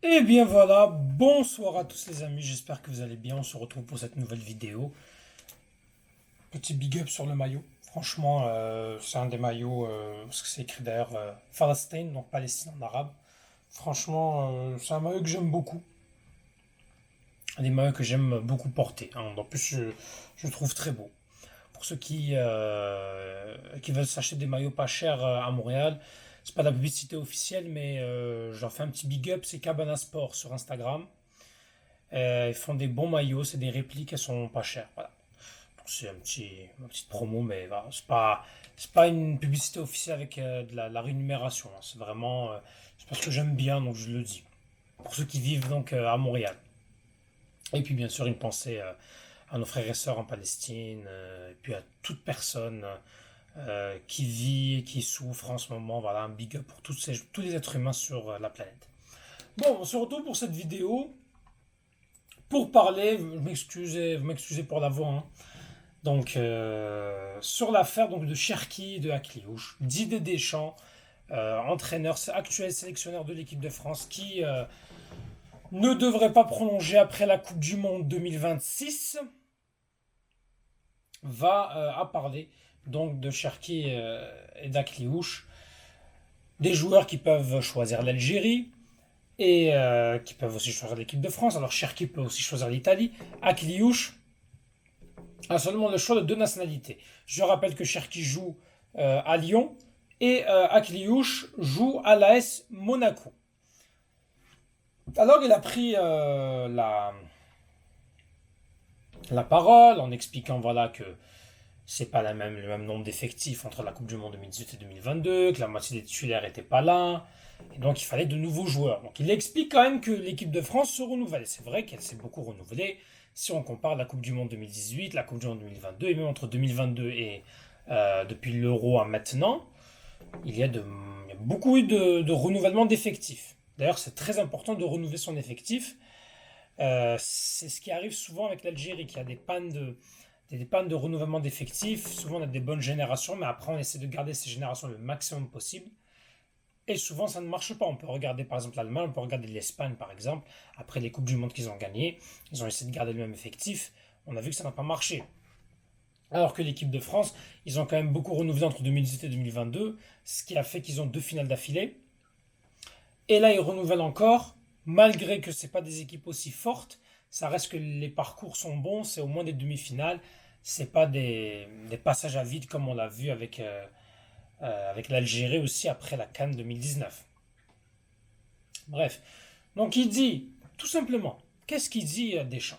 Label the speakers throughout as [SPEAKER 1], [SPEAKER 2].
[SPEAKER 1] Et bien voilà, bonsoir à tous les amis, j'espère que vous allez bien, on se retrouve pour cette nouvelle vidéo. Petit big up sur le maillot, franchement c'est un des maillots, parce que c'est écrit d'ailleurs Palestine, donc Palestine en arabe. Franchement c'est un maillot que j'aime beaucoup, un des maillots que j'aime beaucoup porter, hein. En plus je le trouve très beau. Pour ceux qui veulent s'acheter des maillots pas chers à Montréal, c'est pas de la publicité officielle, mais je leur fais un petit big up, c'est Cabana Sport sur Instagram. Ils font des bons maillots, c'est des répliques, elles sont pas chères. Voilà. Donc c'est une petite promo, mais voilà, c'est pas une publicité officielle avec de la rémunération, hein. C'est vraiment, c'est parce que j'aime bien, donc je le dis. Pour ceux qui vivent donc à Montréal. Et puis bien sûr une pensée à nos frères et sœurs en Palestine, et puis à toute personne qui vit et qui souffre en ce moment. Voilà, un big up pour tous les êtres humains sur la planète. Bon, on se retrouve pour cette vidéo pour parler, vous m'excusez pour la voix, hein. Donc, sur l'affaire donc, de Cherki et de Akliouche, Didier Deschamps, entraîneur, actuel sélectionneur de l'équipe de France, qui ne devrait pas prolonger après la Coupe du Monde 2026, à parler donc de Cherki et d'Akliouche, des joueurs qui peuvent choisir l'Algérie et qui peuvent aussi choisir l'équipe de France. Alors Cherki peut aussi choisir l'Italie. Akliouche a seulement le choix de deux nationalités. Je rappelle que Cherki joue à Lyon et Akliouche joue à l'AS Monaco. Alors il a pris la parole en expliquant voilà que c'est pas le même nombre d'effectifs entre la Coupe du Monde 2018 et 2022, que la moitié des titulaires n'étaient pas là, et donc il fallait de nouveaux joueurs. Donc il explique quand même que l'équipe de France se renouvelle. C'est vrai qu'elle s'est beaucoup renouvelée si on compare la Coupe du Monde 2018, la Coupe du Monde 2022, et même entre 2022 et depuis l'Euro à maintenant, il y a beaucoup eu de renouvellement d'effectifs. D'ailleurs, c'est très important de renouveler son effectif. C'est ce qui arrive souvent avec l'Algérie, qui a des pannes de renouvellement d'effectifs. Souvent, on a des bonnes générations, mais après, on essaie de garder ces générations le maximum possible. Et souvent, ça ne marche pas. On peut regarder par exemple l'Allemagne, on peut regarder l'Espagne par exemple. Après les Coupes du Monde qu'ils ont gagnées, ils ont essayé de garder le même effectif. On a vu que ça n'a pas marché. Alors que l'équipe de France, ils ont quand même beaucoup renouvelé entre 2018 et 2022, ce qui a fait qu'ils ont deux finales d'affilée. Et là, ils renouvellent encore, malgré que ce pas des équipes aussi fortes. Ça reste que les parcours sont bons, c'est au moins des demi-finales. C'est pas des passages à vide comme on l'a vu avec l'Algérie aussi après la CAN 2019. Bref. Donc il dit, tout simplement, qu'est-ce qu'il dit Deschamps?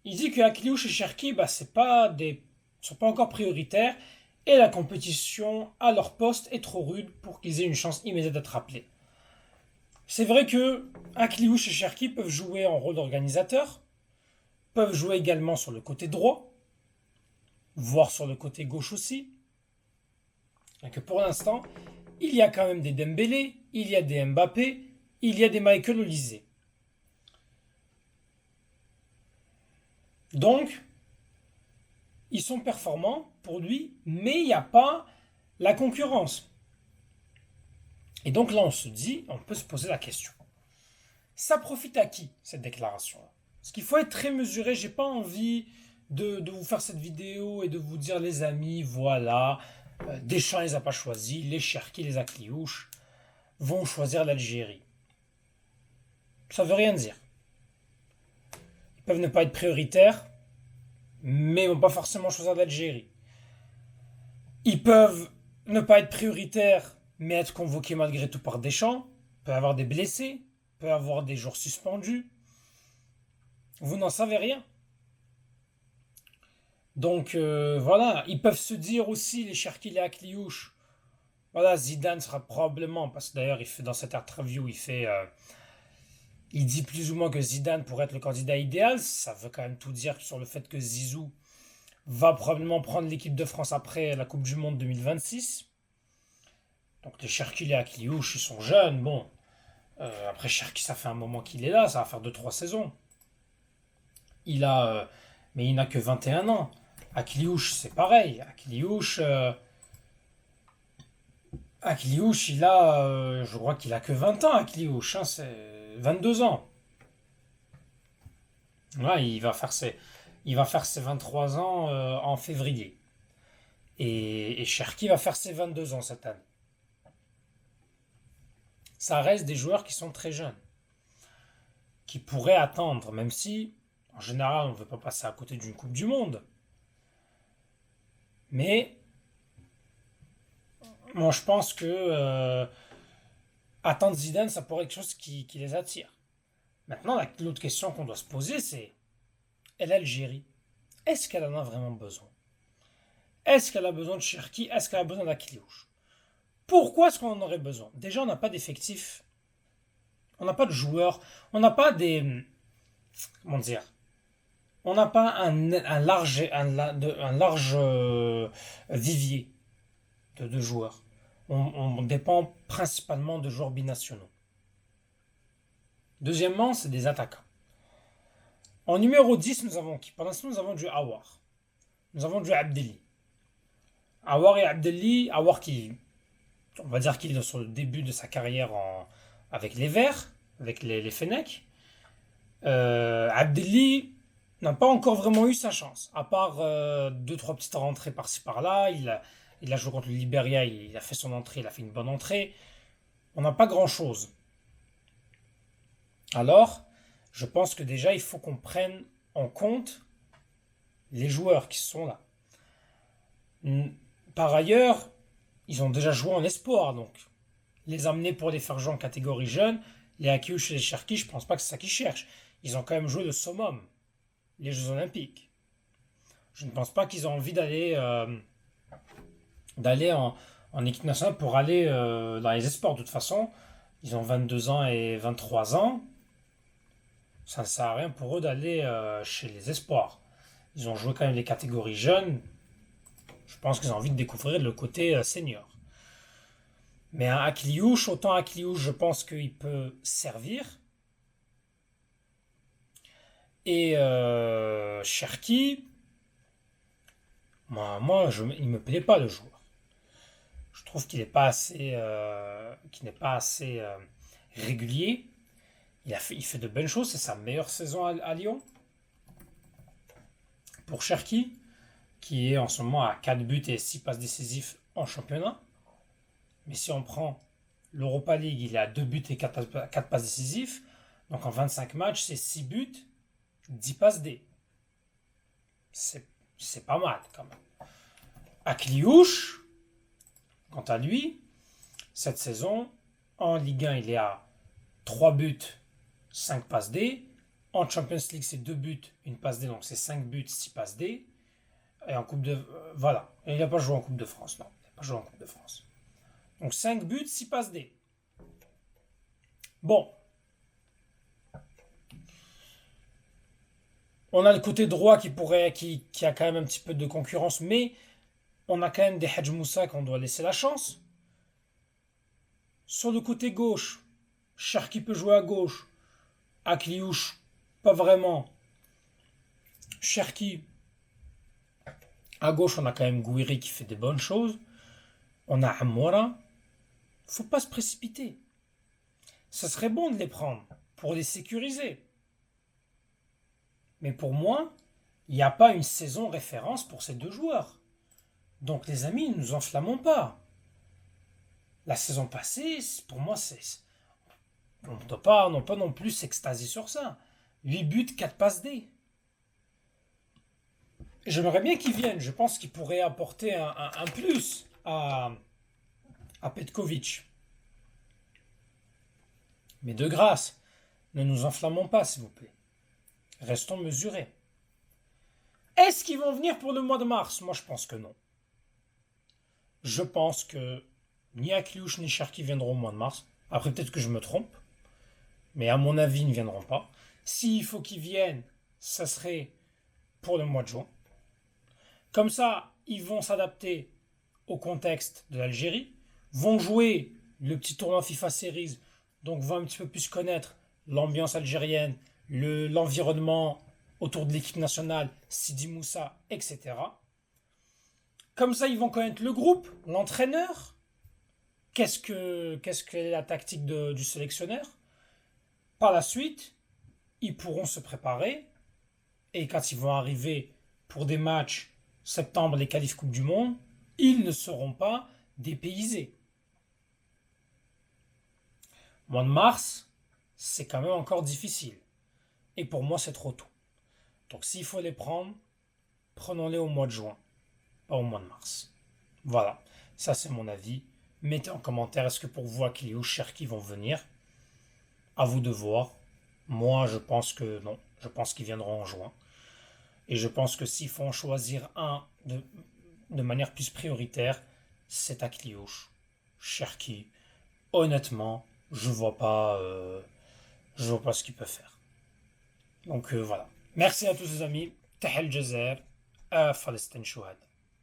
[SPEAKER 1] Il dit que Akliouche et Cherki, bah, sont pas encore prioritaires et la compétition à leur poste est trop rude pour qu'ils aient une chance immédiate d'être appelés. C'est vrai que Akliouche et Cherki peuvent jouer en rôle d'organisateur, peuvent jouer également sur le côté droit, voire sur le côté gauche aussi. Et que pour l'instant, il y a quand même des Dembélé, il y a des Mbappé, il y a des Michael Olise. Donc, ils sont performants pour lui, mais il n'y a pas la concurrence. Et donc là, on peut se poser la question. Ça profite à qui, cette déclaration-là? Parce qu'il faut être très mesuré, j'ai pas envie de vous faire cette vidéo et de vous dire les amis, voilà, Deschamps les a pas choisis, les Cherki, les Akliouche vont choisir l'Algérie. Ça veut rien dire. Ils peuvent ne pas être prioritaires, mais ils vont pas forcément choisir l'Algérie. Ils peuvent ne pas être prioritaires, mais être convoqués malgré tout par Deschamps, peut avoir des blessés, peut avoir des jours suspendus. Vous n'en savez rien. Donc voilà, ils peuvent se dire aussi, les Cherki et Akliouche, voilà, Zidane sera probablement, parce que d'ailleurs dans cette interview, il dit plus ou moins que Zidane pourrait être le candidat idéal. Ça veut quand même tout dire sur le fait que Zizou va probablement prendre l'équipe de France après la Coupe du Monde 2026. Donc les Cherki et Akliouche, ils sont jeunes, bon. Après Cherki, ça fait un moment qu'il est là, ça va faire deux-trois saisons. Il a, mais il n'a que 21 ans. Akliouche, c'est pareil. Akliouche, je crois qu'il a que 20 ans, Akliouche, hein, 22 ans. Là, il va faire ses 23 ans en février. Et Cherki va faire ses 22 ans cette année. Ça reste des joueurs qui sont très jeunes, qui pourraient attendre, même si, en général, on ne veut pas passer à côté d'une Coupe du Monde. Mais moi, je pense que attendre Zidane, ça pourrait être quelque chose qui les attire. Maintenant, l'autre question qu'on doit se poser, c'est et l'Algérie, est-ce qu'elle en a vraiment besoin? Est-ce qu'elle a besoin de Cherki? Est-ce qu'elle a besoin d'Akiliouche? Pourquoi est-ce qu'on en aurait besoin? Déjà, on n'a pas d'effectif, on n'a pas de joueurs, on n'a pas des. Comment dire? On n'a pas un large vivier de joueurs. On dépend principalement de joueurs binationaux. Deuxièmement, c'est des attaquants. En numéro 10, nous avons qui? Pour l'instant, nous avons du Awar. Nous avons du Abdelli. Awar et Abdelli, Awar qui, on va dire qu'il est sur le début de sa carrière avec les Verts, avec les Fennecs. Abdelli n'a pas encore vraiment eu sa chance, à part deux, trois petites rentrées par-ci par-là. Il a joué contre le Liberia, il a fait son entrée, il a fait une bonne entrée. On n'a pas grand-chose. Alors, je pense que déjà, il faut qu'on prenne en compte les joueurs qui sont là. Par ailleurs, ils ont déjà joué en espoir, donc les amener pour les faire jouer en catégorie jeune, les Akiush et les Cherki, je pense pas que c'est ça qu'ils cherchent. Ils ont quand même joué le summum, les Jeux Olympiques. Je ne pense pas qu'ils ont envie d'aller en équipe nationale pour aller dans les espoirs. De toute façon, ils ont 22 ans et 23 ans. Ça ne sert à rien pour eux d'aller chez les espoirs. Ils ont joué quand même les catégories jeunes. Je pense qu'ils ont envie de découvrir le côté senior. Mais un Akliouche, autant Akliouche, je pense qu'il peut servir. Et Cherki, il me plaît pas le joueur. Je trouve qu'il n'est pas assez régulier. Il fait de bonnes choses, c'est sa meilleure saison à Lyon. Pour Cherki, qui est en ce moment à 4 buts et 6 passes décisives en championnat. Mais si on prend l'Europa League, il est à 2 buts et 4 passes décisives. Donc en 25 matchs, c'est 6 buts, 10 passes D. C'est pas mal quand même. Akliouche, quant à lui, cette saison, en Ligue 1, il est à 3 buts, 5 passes D. En Champions League, c'est 2 buts, une passe D, donc c'est 5 buts, 6 passes D. Et en Coupe de. Voilà. Et il n'a pas joué en Coupe de France, non. Il n'a pas joué en Coupe de France. Donc 5 buts, 6 passes D. Bon. On a le côté droit qui a quand même un petit peu de concurrence, mais on a quand même des Hadj Moussa qu'on doit laisser la chance. Sur le côté gauche, Cherki peut jouer à gauche. Akliouche, pas vraiment. Cherki, à gauche, on a quand même Gouiri qui fait des bonnes choses. On a Amoura. Faut pas se précipiter. Ce serait bon de les prendre pour les sécuriser. Mais pour moi, il n'y a pas une saison référence pour ces deux joueurs. Donc les amis, ne nous enflammons pas. La saison passée, pour moi, on ne doit pas non plus s'extasier sur ça. 8 buts, 4 passes D. J'aimerais bien qu'ils viennent. Je pense qu'ils pourraient apporter un plus à Petkovic. Mais de grâce, ne nous enflammons pas, s'il vous plaît. Restons mesurés. Est-ce qu'ils vont venir pour le mois de mars? Moi, je pense que non. Je pense que ni Akliouche ni Cherki viendront au mois de mars. Après, peut-être que je me trompe. Mais à mon avis, ils ne viendront pas. S'il faut qu'ils viennent, ça serait pour le mois de juin. Comme ça, ils vont s'adapter au contexte de l'Algérie, vont jouer le petit tournoi FIFA Series, donc vont un petit peu plus connaître l'ambiance algérienne, l'environnement autour de l'équipe nationale, Sidi Moussa, etc. Comme ça, ils vont connaître le groupe, l'entraîneur, quelle est la tactique du sélectionneur. Par la suite, ils pourront se préparer et quand ils vont arriver pour des matchs septembre, les qualifs Coupe du Monde, ils ne seront pas dépaysés. Mois de mars, c'est quand même encore difficile. Et pour moi, c'est trop tôt. Donc s'il faut les prendre, prenons-les au mois de juin, pas au mois de mars. Voilà, ça c'est mon avis. Mettez en commentaire, est-ce que pour vous, Akili ou Cherki vont venir? À vous de voir. Moi, je pense que non. Je pense qu'ils viendront en juin. Et je pense que s'il faut en choisir un de manière plus prioritaire, c'est Akliouche. Cherki, honnêtement, je vois pas ce qu'il peut faire. Donc voilà. Merci à tous les amis. Tahel Jazer, à Palestine Chouhad.